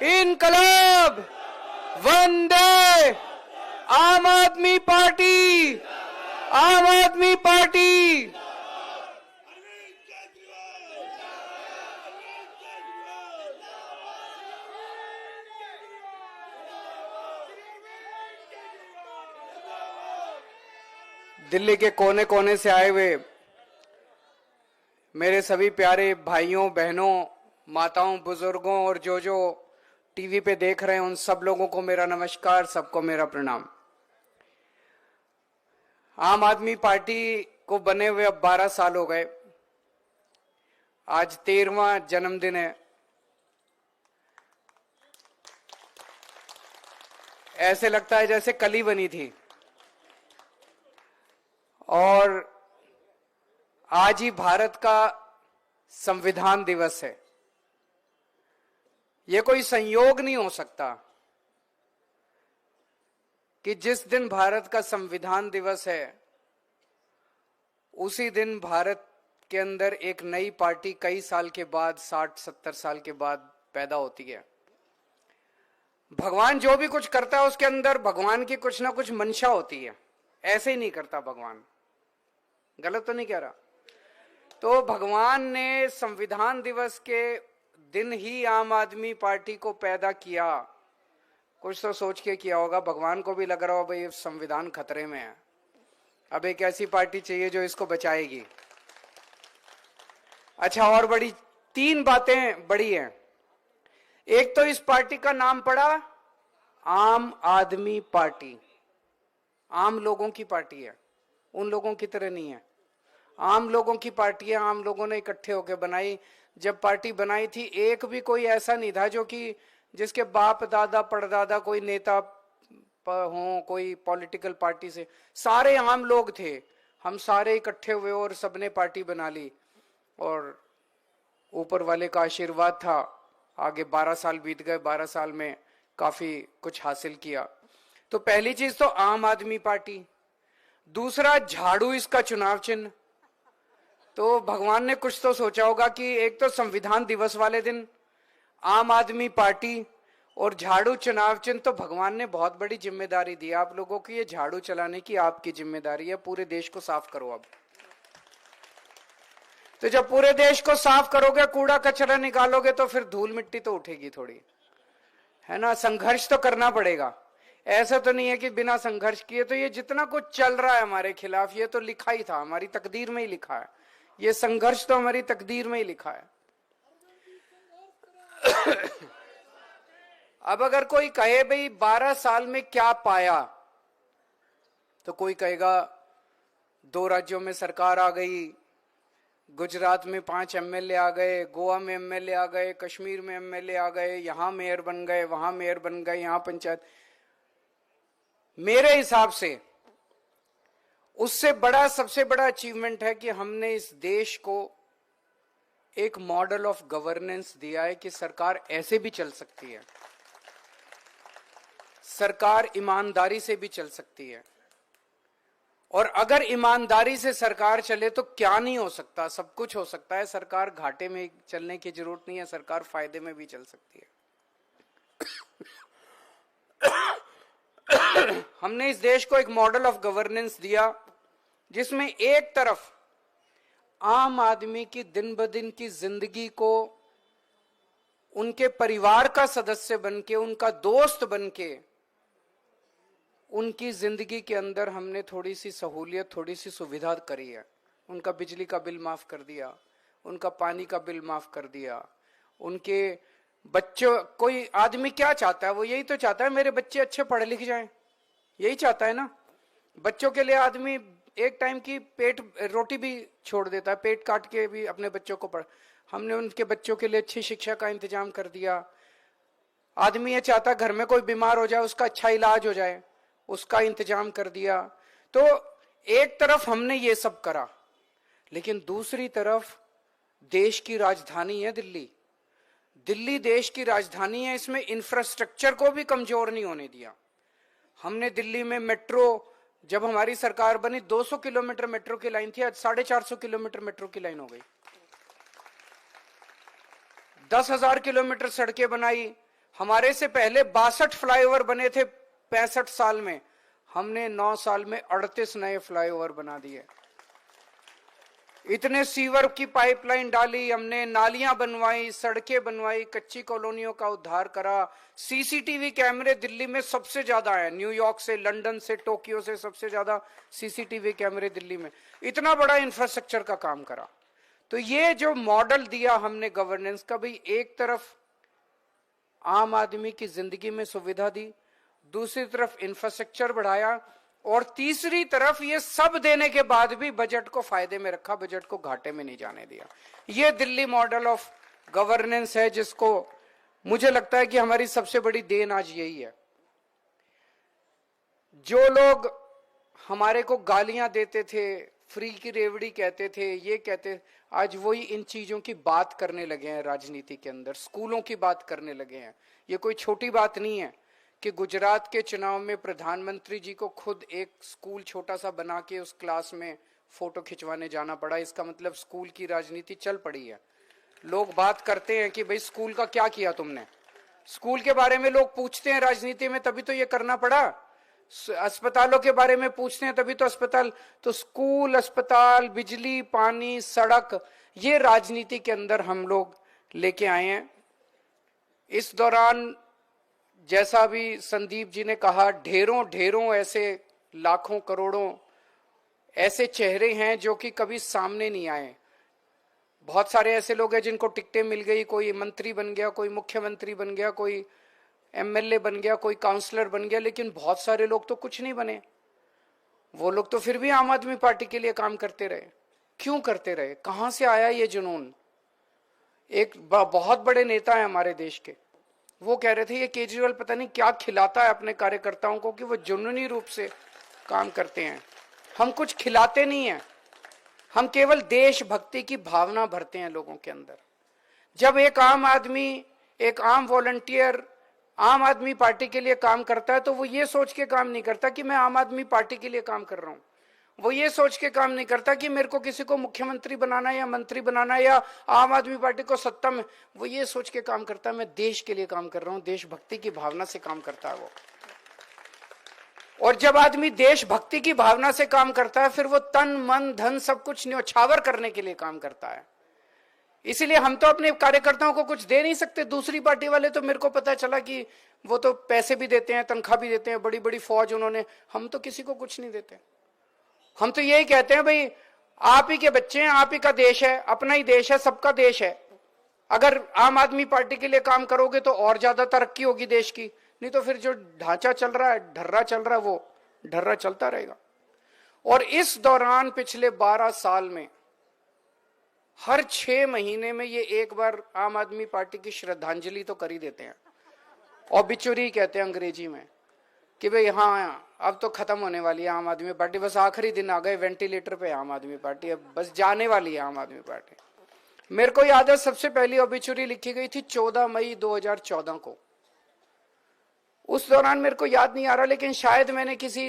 इनकलाब, वंदे, आम आदमी पार्टी, आम आदमी पार्टी। दिल्ली के कोने कोने से आए हुए मेरे सभी प्यारे भाइयों, बहनों, माताओं, बुजुर्गों और जो टीवी पे देख रहे हैं, उन सब लोगों को मेरा नमस्कार, सबको मेरा प्रणाम। आम आदमी पार्टी को बने हुए अब 12 साल हो गए। आज 13वां जन्मदिन है। ऐसे लगता है जैसे कल ही बनी थी। और आज ही भारत का संविधान दिवस है। यह कोई संयोग नहीं हो सकता कि जिस दिन भारत का संविधान दिवस है उसी दिन भारत के अंदर एक नई पार्टी कई साल के बाद, 60-70 साल के बाद पैदा होती है। भगवान जो भी कुछ करता है उसके अंदर भगवान की कुछ ना कुछ मंशा होती है। ऐसे ही नहीं करता भगवान। गलत तो नहीं कह रहा? तो भगवान ने संविधान दिवस के दिन ही आम आदमी पार्टी को पैदा किया। कुछ तो सोच के किया होगा। भगवान को भी लग रहा हो भाई संविधान खतरे में है, अब एक ऐसी पार्टी चाहिए जो इसको बचाएगी। अच्छा, और बड़ी 3 बातें बड़ी हैं। एक तो इस पार्टी का नाम पड़ा आम आदमी पार्टी। आम लोगों की पार्टी है, उन लोगों की तरह नहीं है। आम लोगों की पार्टी है, आम लोगों ने इकट्ठे होकर बनाई। जब पार्टी बनाई थी एक भी कोई ऐसा नहीं था जो कि जिसके बाप दादा परदादा कोई नेता हो, कोई पॉलिटिकल पार्टी से। सारे आम लोग थे। हम सारे इकट्ठे हुए और सबने पार्टी बना ली और ऊपर वाले का आशीर्वाद था। आगे 12 साल बीत गए। 12 साल में काफी कुछ हासिल किया। तो पहली चीज तो आम आदमी पार्टी। दूसरा, झाड़ू इसका चुनाव चिन्ह। तो भगवान ने कुछ तो सोचा होगा कि एक तो संविधान दिवस वाले दिन आम आदमी पार्टी और झाड़ू चुनाव चिन्ह। तो भगवान ने बहुत बड़ी जिम्मेदारी दी आप लोगों की। ये झाड़ू चलाने की आपकी जिम्मेदारी है। पूरे देश को साफ करो अब। तो जब पूरे देश को साफ करोगे, कूड़ा कचरा निकालोगे, तो फिर धूल मिट्टी तो उठेगी थोड़ी, है ना। संघर्ष तो करना पड़ेगा। ऐसा तो नहीं है कि बिना संघर्ष किए। तो ये जितना कुछ चल रहा है हमारे खिलाफ, ये तो लिखा ही था, हमारी तकदीर में ही लिखा है। ये संघर्ष तो हमारी तकदीर में ही लिखा है। अब अगर कोई कहे भाई 12 साल में क्या पाया, तो कोई कहेगा 2 राज्यों में सरकार आ गई, गुजरात में 5 एमएलए आ गए, गोवा में एमएलए आ गए, कश्मीर में एमएलए आ गए, यहां मेयर बन गए, वहां मेयर बन गए, यहां पंचायत। मेरे हिसाब से उससे बड़ा, सबसे बड़ा अचीवमेंट है कि हमने इस देश को एक मॉडल ऑफ गवर्नेंस दिया है कि सरकार ऐसे भी चल सकती है, सरकार ईमानदारी से भी चल सकती है। और अगर ईमानदारी से सरकार चले तो क्या नहीं हो सकता, सब कुछ हो सकता है। सरकार घाटे में चलने की जरूरत नहीं है, सरकार फायदे में भी चल सकती है। हमने इस देश को एक मॉडल ऑफ गवर्नेंस दिया जिसमें एक तरफ आम आदमी की दिन ब दिन की जिंदगी को उनके परिवार का सदस्य बनके, उनका दोस्त बनके, उनकी जिंदगी के अंदर हमने थोड़ी सी सहूलियत, थोड़ी सी सुविधा करी है। उनका बिजली का बिल माफ कर दिया, उनका पानी का बिल माफ कर दिया, उनके बच्चों, कोई आदमी क्या चाहता है? वो यही तो चाहता है मेरे बच्चे अच्छे पढ़े लिख जाएं। यही चाहता है ना। बच्चों के लिए आदमी एक टाइम की पेट रोटी भी छोड़ देता है, पेट काट के भी अपने बच्चों को पढ़। हमने उनके बच्चों के लिए अच्छी शिक्षा का इंतजाम कर दिया। आदमी ये चाहता है घर में कोई बीमार हो जाए उसका अच्छा इलाज हो जाए, उसका इंतजाम कर दिया। तो एक तरफ हमने ये सब करा, लेकिन दूसरी तरफ देश की राजधानी है दिल्ली। दिल्ली देश की राजधानी है, इसमें इंफ्रास्ट्रक्चर को भी कमजोर नहीं होने दिया। हमने दिल्ली में मेट्रो, जब हमारी सरकार बनी 200 किलोमीटर मेट्रो की लाइन थी, आज 450 किलोमीटर मेट्रो की लाइन हो गई। 10,000 किलोमीटर सड़कें बनाई, हमारे से पहले 62 फ्लाईओवर बने थे 65 साल में, हमने 9 साल में 38 नए फ्लाईओवर बना दिए। इतने सीवर की पाइपलाइन डाली हमने, नालियां बनवाई, सड़कें बनवाई, कच्ची कॉलोनियों का उद्धार करा। सीसीटीवी कैमरे दिल्ली में सबसे ज्यादा है, न्यूयॉर्क से, लंदन से, टोक्यो से सबसे ज्यादा सीसीटीवी कैमरे दिल्ली में। इतना बड़ा इंफ्रास्ट्रक्चर का काम करा। तो ये जो मॉडल दिया हमने गवर्नेंस का, भाई एक तरफ आम आदमी की जिंदगी में सुविधा दी, दूसरी तरफ इंफ्रास्ट्रक्चर बढ़ाया, और तीसरी तरफ ये सब देने के बाद भी बजट को फायदे में रखा, बजट को घाटे में नहीं जाने दिया। ये दिल्ली मॉडल ऑफ गवर्नेंस है, जिसको मुझे लगता है कि हमारी सबसे बड़ी देन आज यही है। जो लोग हमारे को गालियां देते थे, फ्री की रेवड़ी कहते थे, ये कहते, आज वही इन चीजों की बात करने लगे हैं राजनीति के अंदर, स्कूलों की बात करने लगे हैं। ये कोई छोटी बात नहीं है कि गुजरात के चुनाव में प्रधानमंत्री जी को खुद एक स्कूल छोटा सा बना के उस क्लास में फोटो खिंचवाने जाना पड़ा। इसका मतलब स्कूल की राजनीति चल पड़ी है। लोग बात करते हैं कि भाई स्कूल का क्या किया तुमने, स्कूल के बारे में लोग पूछते हैं राजनीति में, तभी तो ये करना पड़ा। अस्पतालों के बारे में पूछते हैं तभी तो अस्पताल, तो स्कूल, अस्पताल, बिजली, पानी, सड़क, ये राजनीति के अंदर हम लोग लेके आए हैं। इस दौरान जैसा भी संदीप जी ने कहा, ढेरों ढेरों ऐसे लाखों करोड़ों ऐसे चेहरे हैं जो कि कभी सामने नहीं आए। बहुत सारे ऐसे लोग हैं जिनको टिकटें मिल गई, कोई मंत्री बन गया, कोई मुख्यमंत्री बन गया, कोई एमएलए बन गया, कोई काउंसलर बन गया, लेकिन बहुत सारे लोग तो कुछ नहीं बने। वो लोग तो फिर भी आम आदमी पार्टी के लिए काम करते रहे। क्यों करते रहे? कहां से आया ये जुनून? एक बहुत बड़े नेता है हमारे देश के, वो कह रहे थे ये केजरीवाल पता नहीं क्या खिलाता है अपने कार्यकर्ताओं को कि वो जुनूनी रूप से काम करते हैं। हम कुछ खिलाते नहीं हैं, हम केवल देशभक्ति की भावना भरते हैं लोगों के अंदर। जब एक आम आदमी, एक आम वॉलंटियर आम आदमी पार्टी के लिए काम करता है, तो वो ये सोच के काम नहीं करता कि मैं आम आदमी पार्टी के लिए काम कर रहा हूं। वो ये सोच के काम नहीं करता कि मेरे को किसी को मुख्यमंत्री बनाना या मंत्री बनाना या आम आदमी पार्टी को सत्ता में, वो ये सोच के काम करता है मैं देश के लिए काम कर रहा हूं। देशभक्ति की भावना से काम करता है वो। और जब आदमी देशभक्ति की भावना से काम करता है, फिर वो तन मन धन सब कुछ न्यौछावर करने के लिए काम करता है। इसीलिए हम तो अपने कार्यकर्ताओं को कुछ दे नहीं सकते। दूसरी पार्टी वाले तो, मेरे को पता चला कि वो तो पैसे भी देते हैं, तनख्वाह भी देते हैं, बड़ी बड़ी फौज उन्होंने। हम तो किसी को कुछ नहीं देते। हम तो यही कहते हैं भाई आप ही के बच्चे हैं, आप ही का देश है, अपना ही देश है, सबका देश है। अगर आम आदमी पार्टी के लिए काम करोगे तो और ज्यादा तरक्की होगी देश की, नहीं तो फिर जो ढांचा चल रहा है, ढर्रा चल रहा है, वो ढर्रा चलता रहेगा। और इस दौरान पिछले 12 साल में हर 6 महीने में ये एक बार आम आदमी पार्टी की श्रद्धांजलि तो कर ही देते हैं। ऑबिचुरी कहते हैं अंग्रेजी में, कि भाई हाँ अब तो खत्म होने वाली है आम आदमी पार्टी, बस आखिरी दिन आ गए, वेंटिलेटर पे आम आदमी पार्टी, अब बस जाने वाली है आम आदमी पार्टी। मेरे को याद है सबसे पहली ऑबिचुरी लिखी गई थी 14 मई 2014 को। उस दौरान मेरे को याद नहीं आ रहा, लेकिन शायद मैंने किसी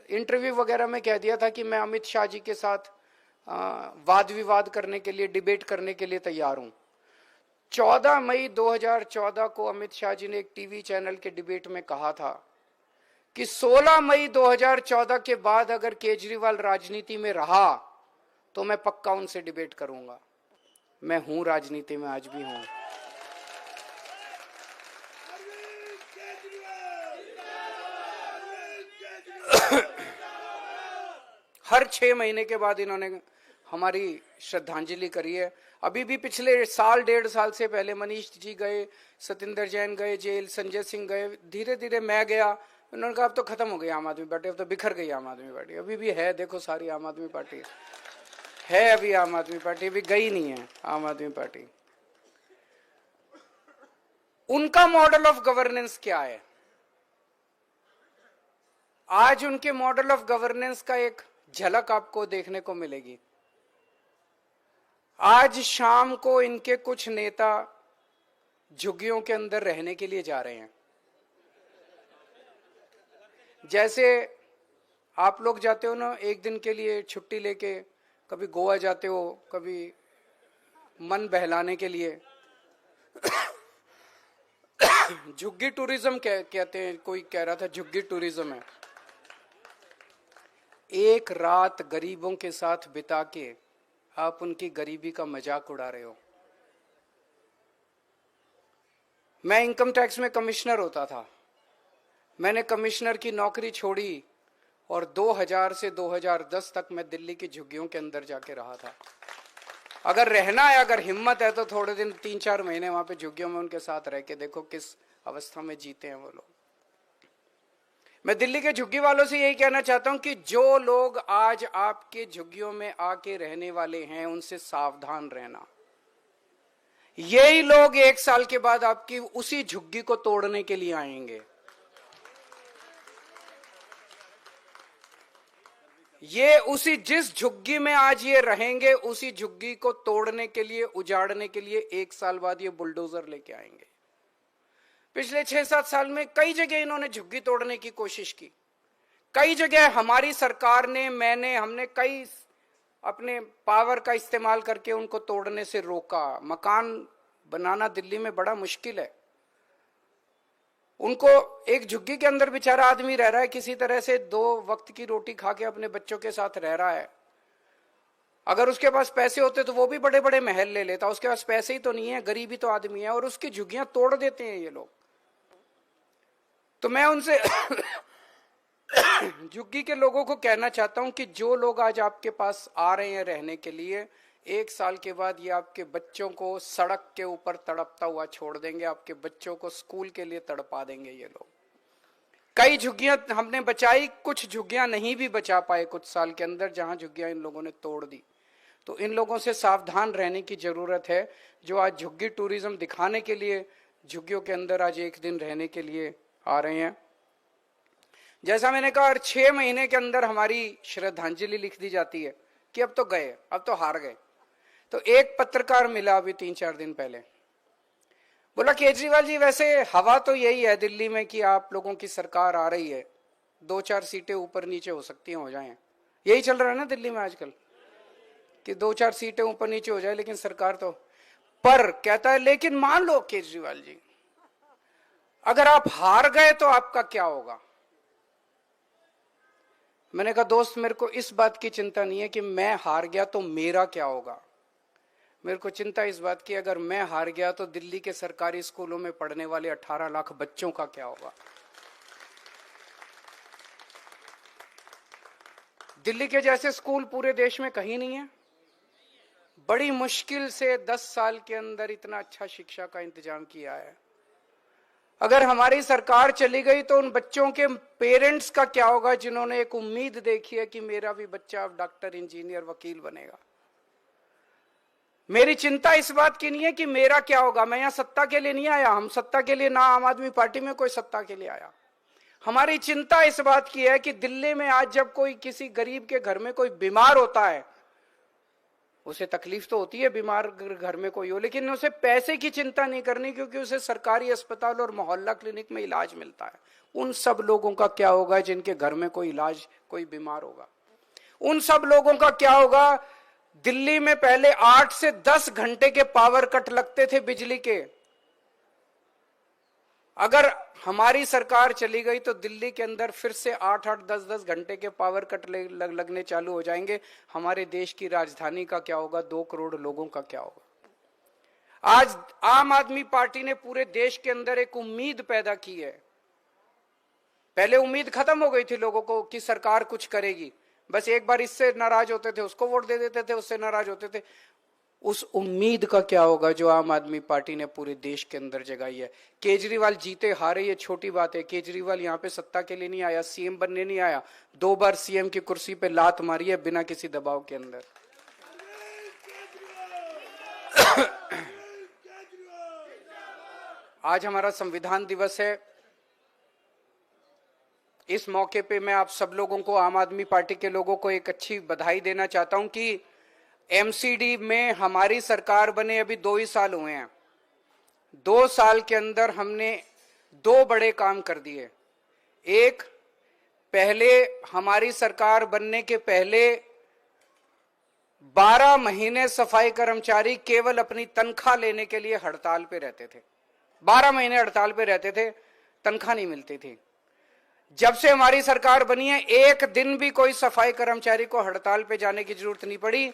इंटरव्यू वगैरह में कह दिया था कि मैं अमित शाह जी के साथ वाद विवाद करने के लिए, डिबेट करने के लिए तैयार हूं। 14 मई 2014 को अमित शाह जी ने एक टीवी चैनल के डिबेट में कहा था कि 16 मई 2014 के बाद अगर केजरीवाल राजनीति में रहा तो मैं पक्का उनसे डिबेट करूंगा। मैं हूं राजनीति में, आज भी हूं। हर 6 महीने के बाद इन्होंने हमारी श्रद्धांजलि करी है। अभी भी पिछले साल, 1.5 साल से पहले मनीष जी गए, सतिंदर जैन गए जेल, संजय सिंह गए, धीरे धीरे मैं गया। उन्होंने कहा अब तो खत्म हो गई आम आदमी पार्टी, अब तो बिखर गई आम आदमी पार्टी। अभी भी है, देखो सारी आम आदमी पार्टी है, अभी आम आदमी पार्टी अभी गई नहीं है आम आदमी पार्टी। उनका मॉडल ऑफ गवर्नेंस क्या है? आज उनके मॉडल ऑफ गवर्नेंस का एक झलक आपको देखने को मिलेगी। आज शाम को इनके कुछ नेता झुग्गियों के अंदर रहने के लिए जा रहे हैं। जैसे आप लोग जाते हो ना एक दिन के लिए छुट्टी लेके, कभी गोवा जाते हो, कभी मन बहलाने के लिए झुग्गी टूरिज्म कहते हैं, कोई कह रहा था झुग्गी टूरिज्म है। एक रात गरीबों के साथ बिता के आप उनकी गरीबी का मजाक उड़ा रहे हो। मैं इनकम टैक्स में कमिश्नर होता था, मैंने कमिश्नर की नौकरी छोड़ी और 2000 से 2010 तक मैं दिल्ली की झुग्गियों के अंदर जाके रहा था। अगर रहना है, अगर हिम्मत है तो थोड़े दिन 3-4 महीने वहां पे झुग्गियों में उनके साथ रह के देखो किस अवस्था में जीते हैं वो लोग। मैं दिल्ली के झुग्गी वालों से यही कहना चाहता हूं कि जो लोग आज आपके झुग्गियों में आके रहने वाले हैं उनसे सावधान रहना। यही लोग 1 साल के बाद आपकी उसी झुग्गी को तोड़ने के लिए आएंगे। ये उसी जिस झुग्गी में आज ये रहेंगे उसी झुग्गी को तोड़ने के लिए, उजाड़ने के लिए 1 साल बाद ये बुलडोजर लेके आएंगे। पिछले 6-7 साल में कई जगह इन्होंने झुग्गी तोड़ने की कोशिश की। कई जगह हमारी सरकार ने, हमने कई अपने पावर का इस्तेमाल करके उनको तोड़ने से रोका। मकान बनाना दिल्ली में बड़ा मुश्किल है। उनको एक झुग्गी के अंदर बेचारा आदमी रह रहा है, किसी तरह से 2 वक्त की रोटी खा के अपने बच्चों के साथ रह रहा है। अगर उसके पास पैसे होते तो वो भी बड़े बड़े महल ले लेता। उसके पास पैसे ही तो नहीं है, गरीबी तो आदमी है, और उसकी झुग्गियां तोड़ देते हैं ये लोग। तो मैं उनसे झुग्गी के लोगों को कहना चाहता हूं कि जो लोग आज आपके पास आ रहे हैं रहने के लिए, 1 साल के बाद ये आपके बच्चों को सड़क के ऊपर तड़पता हुआ छोड़ देंगे, आपके बच्चों को स्कूल के लिए तड़पा देंगे ये लोग। कई झुग्गियां हमने बचाई, कुछ झुग्गियां नहीं भी बचा पाए कुछ साल के अंदर, जहां झुग्गियां इन लोगों ने तोड़ दी। तो इन लोगों से सावधान रहने की जरूरत है, जो आज झुग्गी टूरिज्म दिखाने के लिए झुग्गियों के अंदर आज 1 दिन रहने के लिए आ रहे हैं। जैसा मैंने कहा, 6 महीने के अंदर हमारी श्रद्धांजलि लिख दी जाती है कि अब तो गए, अब तो हार गए। तो एक पत्रकार मिला अभी 3-4 दिन पहले, बोला केजरीवाल जी वैसे हवा तो यही है दिल्ली में कि आप लोगों की सरकार आ रही है, 2-4 सीटें ऊपर नीचे हो सकती हैं, हो जाएं। यही चल रहा है ना दिल्ली में आजकल कि 2-4 सीटें ऊपर नीचे हो जाए, लेकिन सरकार तो। पर कहता है लेकिन मान लो केजरीवाल जी अगर आप हार गए तो आपका क्या होगा। मैंने कहा दोस्त, मेरे को इस बात की चिंता नहीं है कि मैं हार गया तो मेरा क्या होगा। मेरे को चिंता इस बात की, अगर मैं हार गया तो दिल्ली के सरकारी स्कूलों में पढ़ने वाले 18 लाख बच्चों का क्या होगा। दिल्ली के जैसे स्कूल पूरे देश में कहीं नहीं है। बड़ी मुश्किल से 10 साल के अंदर इतना अच्छा शिक्षा का इंतजाम किया है। अगर हमारी सरकार चली गई तो उन बच्चों के पेरेंट्स का क्या होगा, जिन्होंने एक उम्मीद देखी है कि मेरा भी बच्चा अब डॉक्टर, इंजीनियर, वकील बनेगा। मेरी चिंता इस बात की नहीं है कि मेरा क्या होगा। मैं यहां सत्ता के लिए नहीं आया, हम सत्ता के लिए, ना आम आदमी पार्टी में कोई सत्ता के लिए आया। हमारी चिंता इस बात की है कि दिल्ली में आज जब कोई किसी गरीब के घर में कोई बीमार होता है, उसे तकलीफ तो होती है बीमार घर में कोई हो, लेकिन उसे पैसे की चिंता नहीं करनी, क्योंकि उसे सरकारी अस्पताल और मोहल्ला क्लिनिक में इलाज मिलता है। उन सब लोगों का क्या होगा जिनके घर में कोई इलाज, कोई बीमार होगा। उन सब लोगों का क्या होगा। दिल्ली में पहले 8 से 10 घंटे के पावर कट लगते थे बिजली के। अगर हमारी सरकार चली गई तो दिल्ली के अंदर फिर से 8-8, 10-10 घंटे के पावर कट लगने चालू हो जाएंगे। हमारे देश की राजधानी का क्या होगा, 2 करोड़ लोगों का क्या होगा। आज आम आदमी पार्टी ने पूरे देश के अंदर एक उम्मीद पैदा की है। पहले उम्मीद खत्म हो गई थी लोगों को कि सरकार कुछ करेगी, बस एक बार इससे नाराज होते थे उसको वोट दे देते थे, उससे नाराज होते थे। उस उम्मीद का क्या होगा जो आम आदमी पार्टी ने पूरे देश के अंदर जगाई है। केजरीवाल जीते हारे ये छोटी बात है। केजरीवाल यहाँ पे सत्ता के लिए नहीं आया, सीएम बनने नहीं आया। 2 बार सीएम की कुर्सी पे लात मारी है बिना किसी दबाव के अंदर। आज हमारा संविधान दिवस है। इस मौके पे मैं आप सब लोगों को, आम आदमी पार्टी के लोगों को एक अच्छी बधाई देना चाहता हूं कि एमसीडी में हमारी सरकार बने अभी 2 ही साल हुए हैं। 2 साल के अंदर हमने 2 बड़े काम कर दिए। एक, पहले हमारी सरकार बनने के पहले 12 महीने सफाई कर्मचारी केवल अपनी तनख्वाह लेने के लिए हड़ताल पे रहते थे। 12 महीने हड़ताल पे रहते थे, तनख्वाह नहीं मिलती थी। जब से हमारी सरकार बनी है, एक दिन भी कोई सफाई कर्मचारी को हड़ताल पे जाने की जरूरत नहीं पड़ी।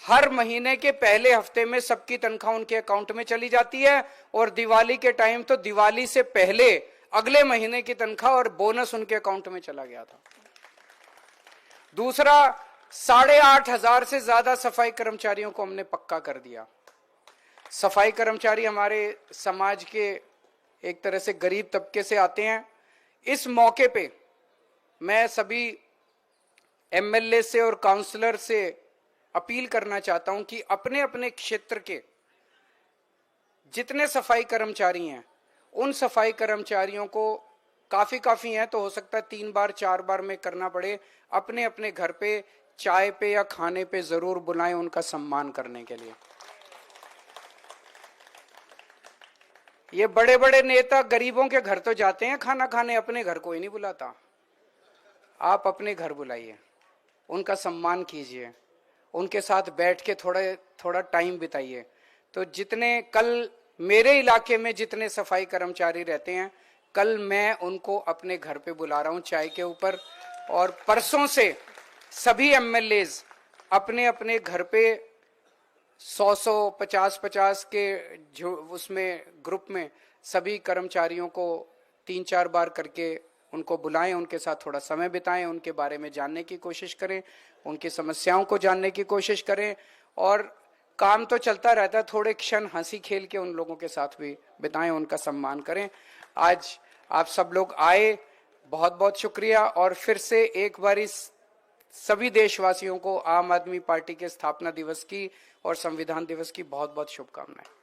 हर महीने के पहले हफ्ते में सबकी तनख्वाह उनके अकाउंट में चली जाती है, और दिवाली के टाइम तो दिवाली से पहले अगले महीने की तनख्वाह और बोनस उनके अकाउंट में चला गया था। दूसरा, 8,500 से ज्यादा सफाई कर्मचारियों को हमने पक्का कर दिया। सफाई कर्मचारी हमारे समाज के एक तरह से गरीब तबके से आते हैं। इस मौके पे मैं सभी एमएलए से और काउंसलर से अपील करना चाहता हूं कि अपने अपने क्षेत्र के जितने सफाई कर्मचारी हैं, उन सफाई कर्मचारियों को काफी हैं, तो हो सकता है 3 बार 4 बार में करना पड़े, अपने अपने घर पे चाय पे या खाने पे जरूर बुलाएं उनका सम्मान करने के लिए। ये बड़े बड़े नेता गरीबों के घर तो जाते हैं खाना खाने, अपने घर कोई नहीं बुलाता। आप अपने घर बुलाइए, उनका सम्मान कीजिए, उनके साथ बैठ के थोड़ा टाइम बिताइए। तो जितने कल मेरे इलाके में जितने सफाई कर्मचारी रहते हैं, कल मैं उनको अपने घर पे बुला रहा हूं चाय के ऊपर, और परसों से सभी एमएलएज अपने अपने घर पे 100 50 के जो उसमें ग्रुप में सभी कर्मचारियों को 3-4 बार करके उनको बुलाएं, उनके साथ थोड़ा समय बिताएं, उनके बारे में जानने की कोशिश करें, उनकी समस्याओं को जानने की कोशिश करें। और काम तो चलता रहता है, थोड़े क्षण हंसी खेल के उन लोगों के साथ भी बिताएं, उनका सम्मान करें। आज आप सब लोग आए, बहुत बहुत शुक्रिया। और फिर से एक बार सभी देशवासियों को आम आदमी पार्टी के स्थापना दिवस की और संविधान दिवस की बहुत बहुत शुभकामनाएं।